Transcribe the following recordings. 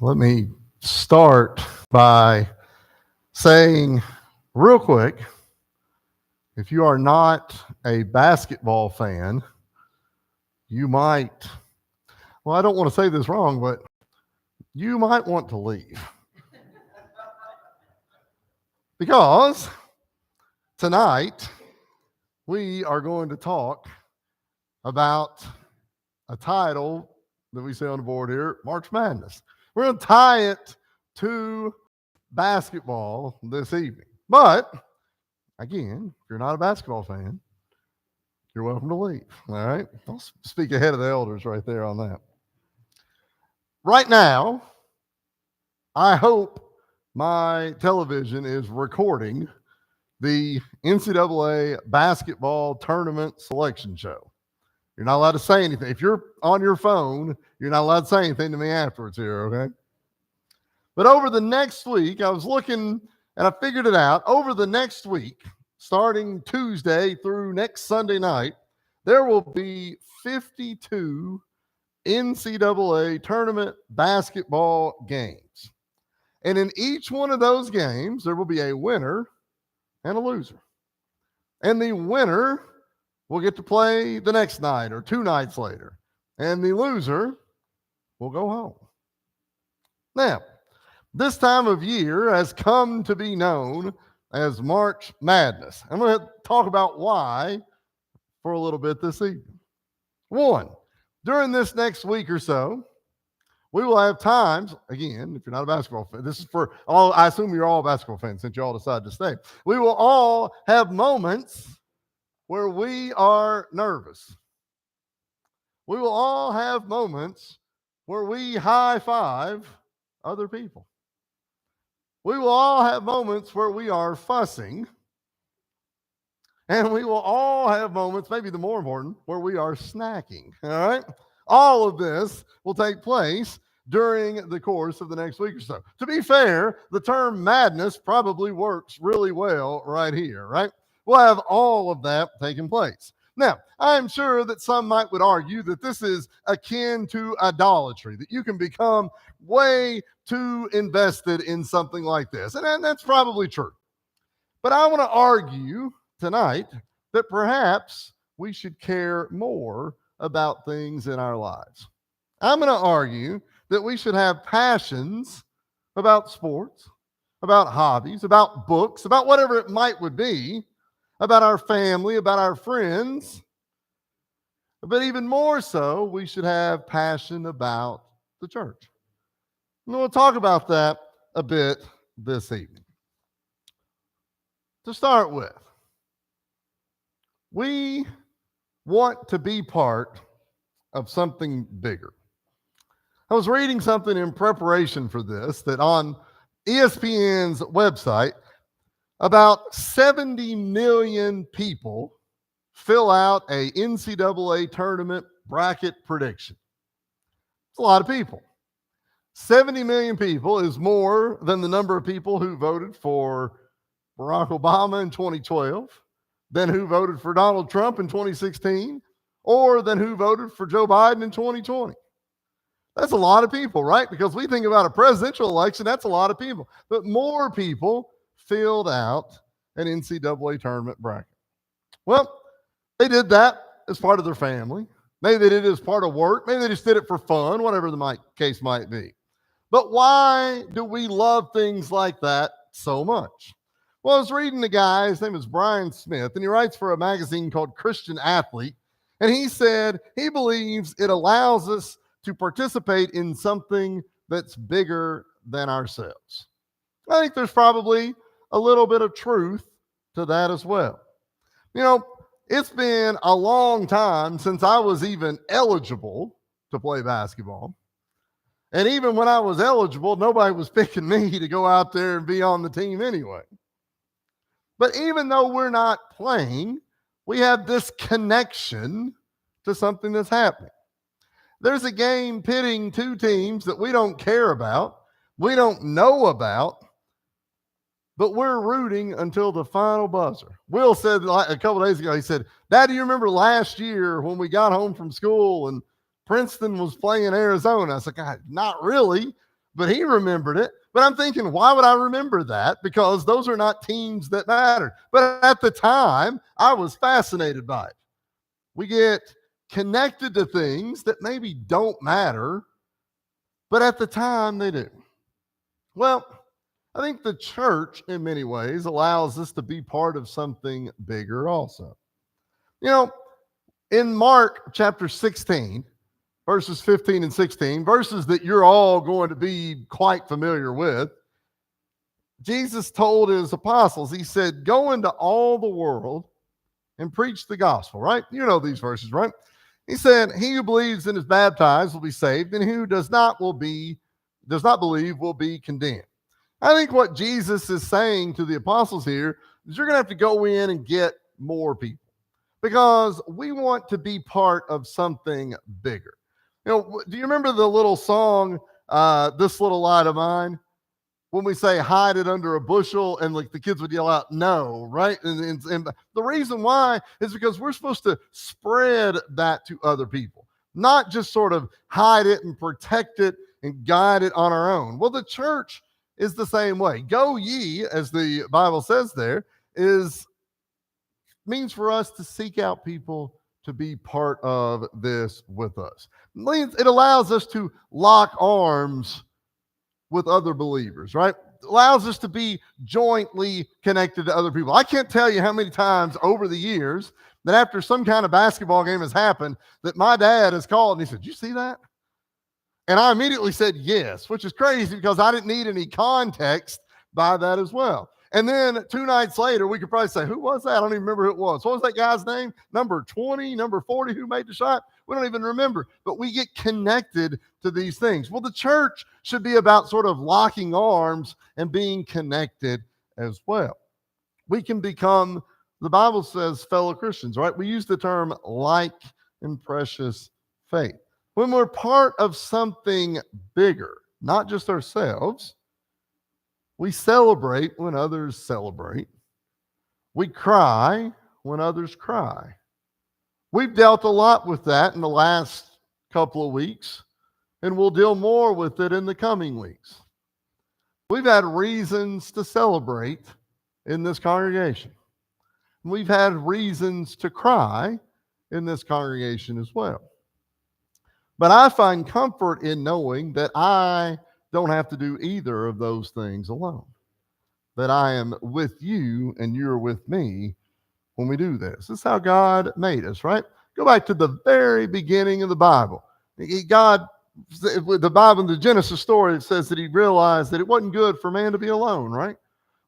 Let me start by saying real quick, if you are not a basketball fan, you might, well, I don't want to say this wrong, but you might want to leave. Because tonight we are going to talk about a title that we see on the board here, March Madness. We're going to tie it to basketball this evening. But again, if you're not a basketball fan, you're welcome to leave. All right. I'll speak ahead of the elders right there on that. Right now, I hope my television is recording the NCAA basketball tournament selection show. You're not allowed to say anything. If you're on your phone, you're not allowed to say anything to me afterwards here, okay? But over the next week, I was looking and I figured it out. Over the next week, starting Tuesday through next Sunday night, there will be 52 NCAA tournament basketball games. And in each one of those games, there will be a winner and a loser. And the winner will get to play the next night or 2 nights later. And the loser will go home. Now, this time of year has come to be known as March Madness. I'm going to talk about why for a little bit this evening. One, during this next week or so, we will have times, again, if you're not a basketball fan, this is for all, I assume you're all basketball fans since you all decided to stay. We will all have moments where we are nervous. We will all have moments where we high five other people. We will all have moments where we are fussing. And we will all have moments, maybe the more important, where we are snacking. All right? All of this will take place during the course of the next week or so. To be fair, the term madness probably works really well right here, right? We'll have all of that taking place. Now, I'm sure that some would argue that this is akin to idolatry, that you can become way too invested in something like this. And that's probably true. But I want to argue tonight that perhaps we should care more about things in our lives. I'm going to argue that we should have passions about sports, about hobbies, about books, about whatever it would be, about our family, about our friends. But even more so, we should have passion about the church. And we'll talk about that a bit this evening. To start with, we want to be part of something bigger. I was reading something in preparation for this that on ESPN's website, about 70 million people fill out a NCAA tournament bracket prediction. It's a lot of people. 70 million people is more than the number of people who voted for Barack Obama in 2012, than who voted for Donald Trump in 2016, or than who voted for Joe Biden in 2020. That's a lot of people, right? Because we think about a presidential election, that's a lot of people. But more people filled out an NCAA tournament bracket. Well, they did that as part of their family. Maybe they did it as part of work. Maybe they just did it for fun, whatever the case might be. But why do we love things like that so much? Well, I was reading a guy, his name is Brian Smith, and he writes for a magazine called Christian Athlete. And he said he believes it allows us to participate in something that's bigger than ourselves. I think there's probably a little bit of truth to that as well. You know, it's been a long time since I was even eligible to play basketball. And even when I was eligible, nobody was picking me to go out there and be on the team anyway. But even though we're not playing, we have this connection to something that's happening. There's a game pitting 2 teams that we don't care about, we don't know about, but we're rooting until the final buzzer. Will said a couple of days ago, he said, "Dad, do you remember last year when we got home from school and Princeton was playing Arizona?" I said, "God, not really, but he remembered it. But I'm thinking, why would I remember that? Because those are not teams that matter. But at the time, I was fascinated by it. We get connected to things that maybe don't matter, but at the time they do. Well, I think the church, in many ways, allows us to be part of something bigger also. You know, in Mark chapter 16, verses 15 and 16, verses that you're all going to be quite familiar with, Jesus told his apostles, he said, go into all the world and preach the gospel, right? You know these verses, right? He said, he who believes and is baptized will be saved, and who does not believe will be condemned. I think what Jesus is saying to the apostles here is you're going to have to go in and get more people because we want to be part of something bigger. You know, do you remember the little song, This Little Light of Mine? When we say hide it under a bushel and like the kids would yell out, no, right? And the reason why is because we're supposed to spread that to other people, not just sort of hide it and protect it and guide it on our own. Well, the church is the same way. Go ye, as the Bible says there, means for us to seek out people to be part of this with us. It allows us to lock arms with other believers, right? It allows us to be jointly connected to other people. I can't tell you how many times over the years that after some kind of basketball game has happened that my dad has called and he said, "Did you see that?" And I immediately said yes, which is crazy because I didn't need any context by that as well. And then 2 nights later, we could probably say, who was that? I don't even remember who it was. What was that guy's name? Number 20, number 40, who made the shot? We don't even remember. But we get connected to these things. Well, the church should be about sort of locking arms and being connected as well. We can become, the Bible says, fellow Christians, right? We use the term like and precious faith. When we're part of something bigger, not just ourselves, we celebrate when others celebrate. We cry when others cry. We've dealt a lot with that in the last couple of weeks, and we'll deal more with it in the coming weeks. We've had reasons to celebrate in this congregation. We've had reasons to cry in this congregation as well. But I find comfort in knowing that I don't have to do either of those things alone. That I am with you and you're with me when we do this. This is how God made us, right? Go back to the very beginning of the Bible. God, the Bible, in the Genesis story, it says that he realized that it wasn't good for man to be alone, right?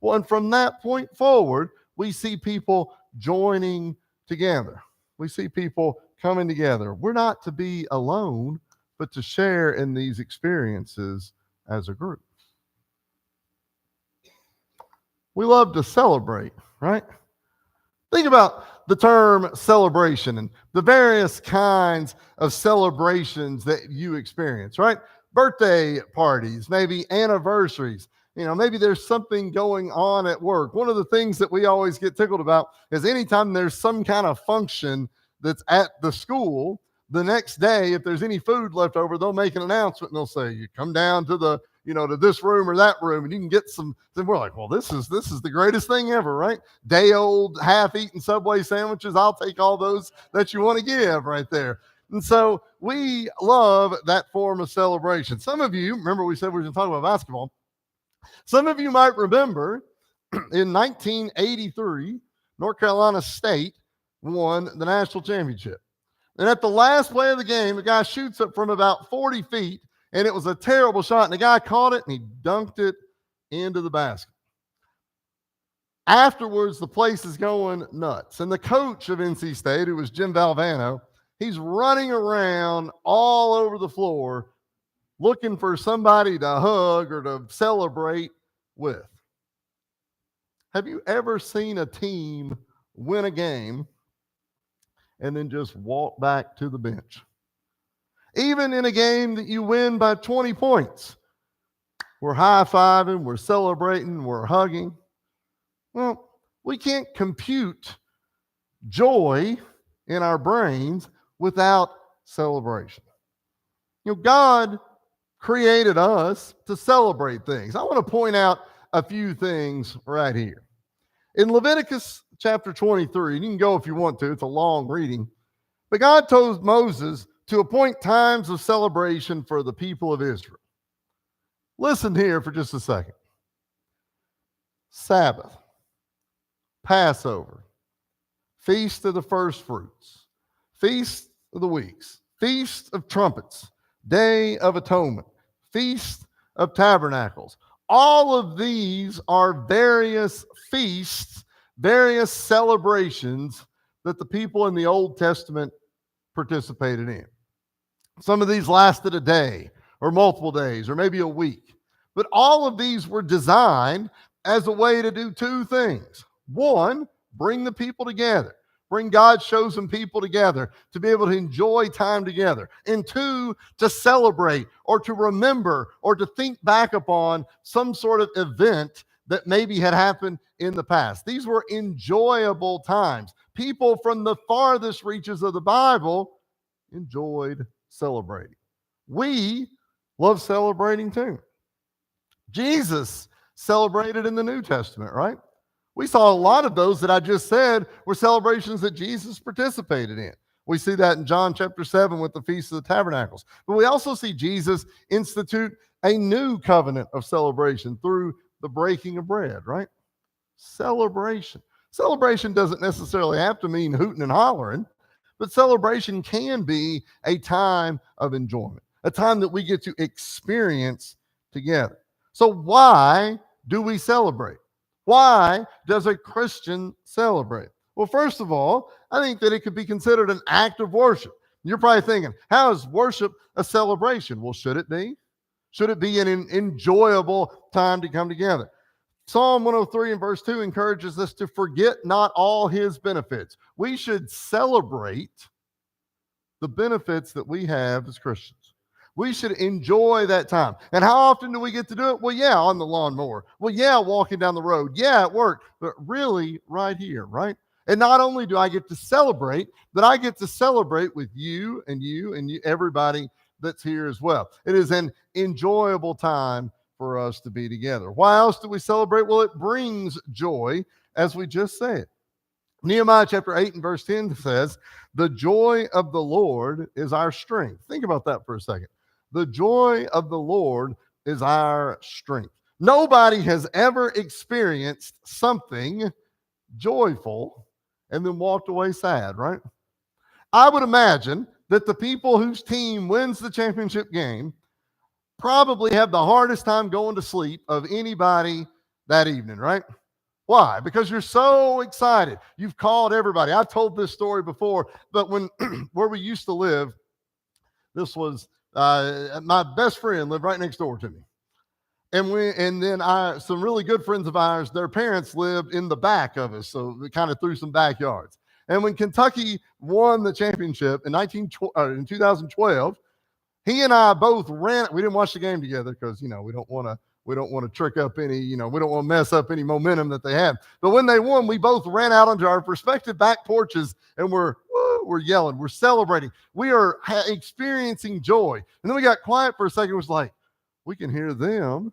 Well, and from that point forward, we see people joining together. We see people coming together. We're not to be alone, but to share in these experiences as a group. We love to celebrate, right? Think about the term celebration and the various kinds of celebrations that you experience, right? Birthday parties, maybe anniversaries. You know, maybe there's something going on at work. One of the things that we always get tickled about is anytime there's some kind of function that's at the school, the next day, if there's any food left over, they'll make an announcement and they'll say, you come down to the, to this room or that room and you can get some. Then we're like, well, this is the greatest thing ever, right? Day old, half-eaten Subway sandwiches. I'll take all those that you want to give right there. And so we love that form of celebration. Some of you, remember we said we were going to talk about basketball. Some of you might remember in 1983, North Carolina State won the national championship. And at the last play of the game, the guy shoots it from about 40 feet, and it was a terrible shot. And the guy caught it, and he dunked it into the basket. Afterwards, the place is going nuts. And the coach of NC State, who was Jim Valvano, he's running around all over the floor looking for somebody to hug or to celebrate with. Have you ever seen a team win a game and then just walk back to the bench? Even in a game that you win by 20 points, we're high-fiving, we're celebrating, we're hugging. Well, we can't compute joy in our brains without celebration. God created us to celebrate things. I want to point out a few things right here. In Leviticus chapter 23, and you can go if you want to, it's a long reading, but God told Moses to appoint times of celebration for the people of Israel. Listen here for just a second. Sabbath, Passover, Feast of the First Fruits, Feast of the Weeks, Feast of Trumpets, Day of Atonement, Feast of Tabernacles. All of these are various feasts, various celebrations that the people in the Old Testament participated in. Some of these lasted a day or multiple days or maybe a week. But all of these were designed as a way to do two things. One, bring the people together. Bring God's chosen people together to be able to enjoy time together. And two, to celebrate or to remember or to think back upon some sort of event that maybe had happened in the past. These were enjoyable times. People from the farthest reaches of the Bible enjoyed celebrating. We love celebrating too. Jesus celebrated in the New Testament, right? We saw a lot of those that I just said were celebrations that Jesus participated in. We see that in John chapter 7 with the Feast of the Tabernacles. But we also see Jesus institute a new covenant of celebration through the breaking of bread, right? Celebration. Celebration doesn't necessarily have to mean hooting and hollering, but celebration can be a time of enjoyment, a time that we get to experience together. So why do we celebrate? Why does a Christian celebrate? Well, first of all, I think that it could be considered an act of worship. You're probably thinking, how is worship a celebration? Well, should it be? Should it be an enjoyable time to come together? Psalm 103 and verse 2 encourages us to forget not all his benefits. We should celebrate the benefits that we have as Christians. We should enjoy that time. And how often do we get to do it? Well, yeah, on the lawnmower. Well, yeah, walking down the road. Yeah, at work. But really, right here, right? And not only do I get to celebrate, but I get to celebrate with you and you and you, everybody that's here as well. It is an enjoyable time for us to be together. Why else do we celebrate? Well, it brings joy, as we just said. Nehemiah chapter 8 and verse 10 says, the joy of the Lord is our strength. Think about that for a second. The joy of the Lord is our strength. Nobody has ever experienced something joyful and then walked away sad, right? I would imagine that the people whose team wins the championship game probably have the hardest time going to sleep of anybody that evening, right? Why? Because you're so excited. You've called everybody. I've told this story before, but when where we used to live, this was my best friend lived right next door to me. And then some really good friends of ours, their parents lived in the back of us, so we kind of threw some backyards. And when Kentucky won the championship in 2012, he and I both ran. We didn't watch the game together because, we don't want to trick up any, we don't want to mess up any momentum that they have. But when they won, we both ran out onto our respective back porches and we're yelling, we're celebrating. We are experiencing joy. And then we got quiet for a second. It was like, we can hear them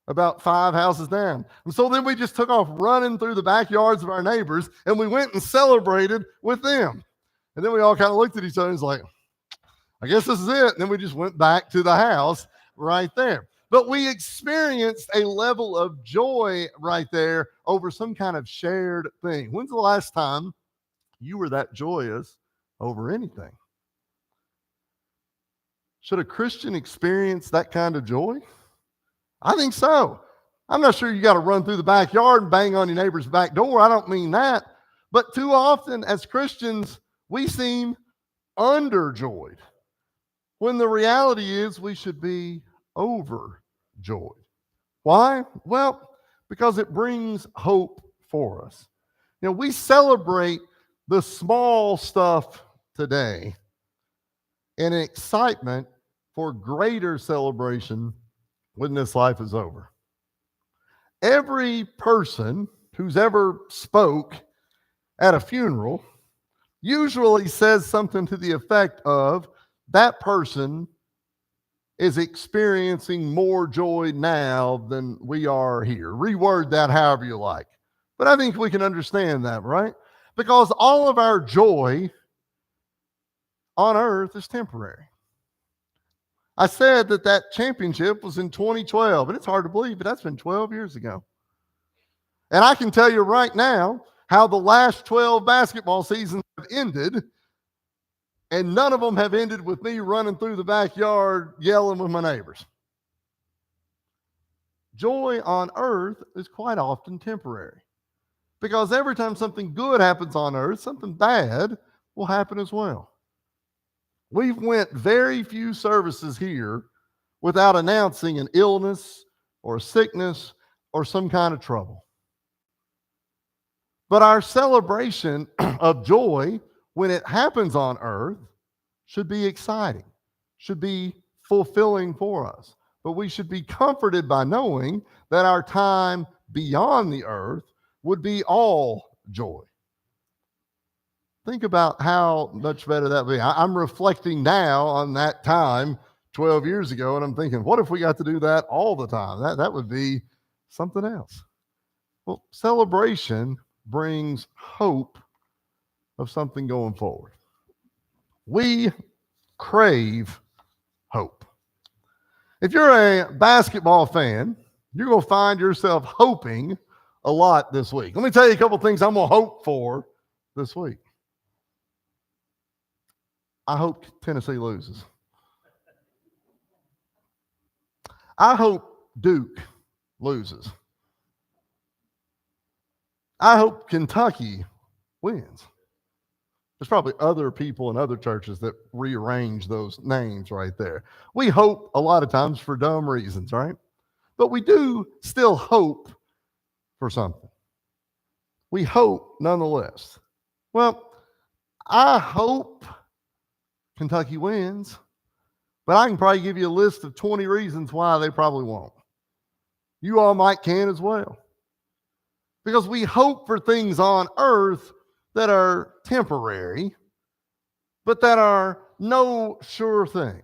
about 5 houses down. And so then we just took off running through the backyards of our neighbors and we went and celebrated with them. And then we all kind of looked at each other and was like, I guess this is it. And then we just went back to the house right there. But we experienced a level of joy right there over some kind of shared thing. When's the last time you were that joyous over anything? Should a Christian experience that kind of joy? I think so. I'm not sure you got to run through the backyard and bang on your neighbor's back door. I don't mean that. But too often as Christians, we seem underjoyed, when the reality is we should be overjoyed. Why? Well, because it brings hope for us. We celebrate the small stuff today in excitement for greater celebration when this life is over. Every person who's ever spoke at a funeral usually says something to the effect of, that person is experiencing more joy now than we are here. Reword that however you like. But I think we can understand that, right? Because all of our joy on earth is temporary. I said that championship was in 2012, and it's hard to believe, but that's been 12 years ago. And I can tell you right now how the last 12 basketball seasons have ended, and none of them have ended with me running through the backyard yelling with my neighbors. Joy on earth is quite often temporary, because every time something good happens on earth, something bad will happen as well. We've went very few services here without announcing an illness or a sickness or some kind of trouble. But our celebration of joy when it happens on earth should be exciting, should be fulfilling for us. But we should be comforted by knowing that our time beyond the earth would be all joy. Think about how much better that would be. I'm reflecting now on that time 12 years ago, and I'm thinking, what if we got to do that all the time? That would be something else. Well, celebration brings hope of something going forward. We crave hope. If you're a basketball fan, you're going to find yourself hoping a lot this week. Let me tell you a couple things I'm going to hope for this week. I hope Tennessee loses. I hope Duke loses. I hope Kentucky wins. There's probably other people in other churches that rearrange those names right there. We hope a lot of times for dumb reasons, right? But we do still hope for something. We hope nonetheless. Well, I hope Kentucky wins, but I can probably give you a list of 20 reasons why they probably won't. You all might can as well. Because we hope for things on earth that are temporary, but that are no sure thing.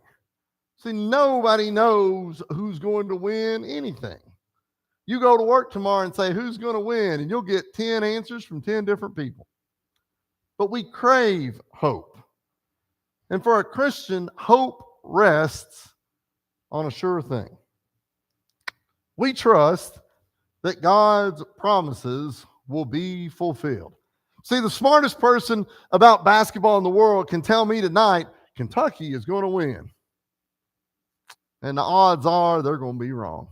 See, nobody knows who's going to win anything. You go to work tomorrow and say, who's going to win? And you'll get 10 answers from 10 different people. But we crave hope. And for a Christian, hope rests on a sure thing. We trust that God's promises will be fulfilled. See, the smartest person about basketball in the world can tell me tonight, Kentucky is going to win. And the odds are they're going to be wrong.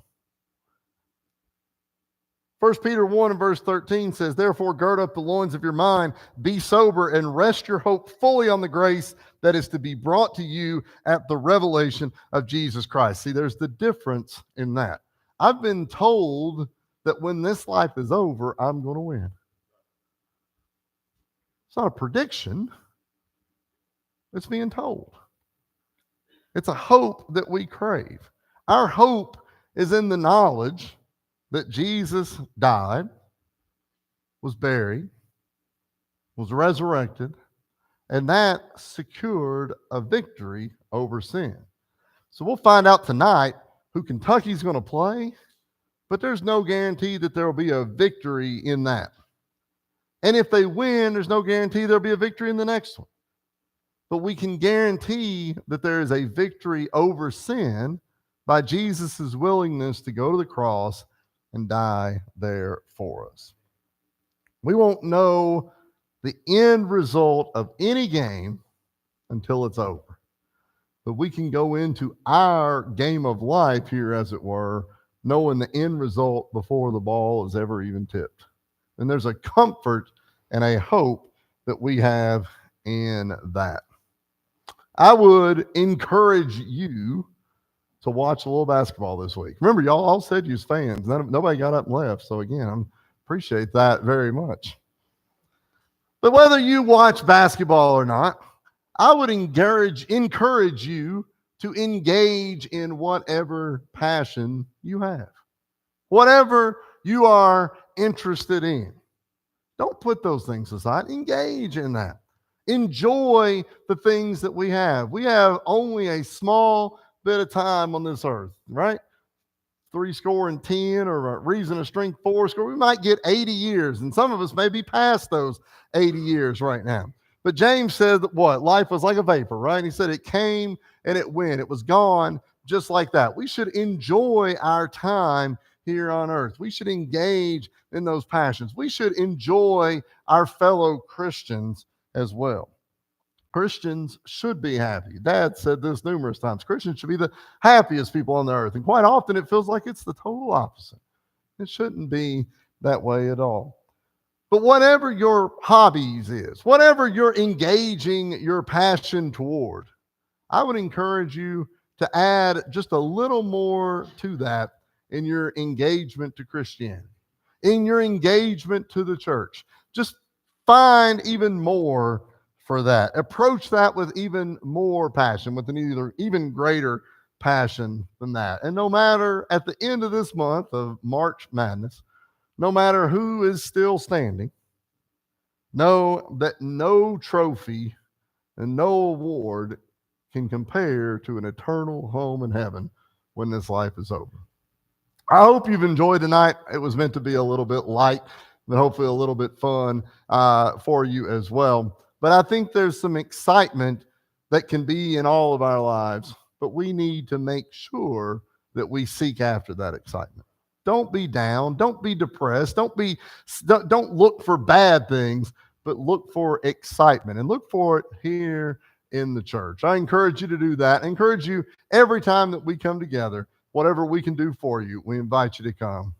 1 Peter 1 and verse 13 says, therefore gird up the loins of your mind, be sober, and rest your hope fully on the grace that is to be brought to you at the revelation of Jesus Christ. See, there's the difference in that. I've been told that when this life is over, I'm going to win. It's not a prediction. It's being told. It's a hope that we crave. Our hope is in the knowledge that Jesus died, was buried, was resurrected, and that secured a victory over sin. So we'll find out tonight who Kentucky's going to play, but there's no guarantee that there will be a victory in that. And if they win, there's no guarantee there'll be a victory in the next one. But we can guarantee that there is a victory over sin by Jesus' willingness to go to the cross and die there for us. We won't know the end result of any game until it's over. But we can go into our game of life here, as it were, knowing the end result before the ball is ever even tipped. And there's a comfort and a hope that we have in that. I would encourage you to watch a little basketball this week. Remember, y'all all said you was fans. Nobody got up and left. So again, I appreciate that very much. But whether you watch basketball or not, I would encourage you to engage in whatever passion you have. Whatever you are interested in. Don't put those things aside. Engage in that. Enjoy the things that we have. We have only a small bit of time on this earth, right? 70 or a reason of strength 40. We might get 80 years, and some of us may be past those 80 years right now. But James said that what? Life was like a vapor, right? He said it came and it went. It was gone just like that. We should enjoy our time here on earth. We should engage in those passions. We should enjoy our fellow Christians as well. Christians should be happy. Dad said this numerous times. Christians should be the happiest people on the earth. And quite often it feels like it's the total opposite. It shouldn't be that way at all. But whatever your hobbies is, whatever you're engaging your passion toward, I would encourage you to add just a little more to that in your engagement to Christianity, in your engagement to the church. Just find even more for that. Approach that with even more passion, with an even greater passion than that. And no matter at the end of this month of March Madness, no matter who is still standing, know that no trophy and no award can compare to an eternal home in heaven when this life is over. I hope you've enjoyed tonight. It was meant to be a little bit light, but hopefully a little bit fun for you as well. But I think there's some excitement that can be in all of our lives, but we need to make sure that we seek after that excitement. Don't be down. Don't be depressed. Don't look for bad things, but look for excitement and look for it here in the church. I encourage you to do that. I encourage you every time that we come together, whatever we can do for you, we invite you to come.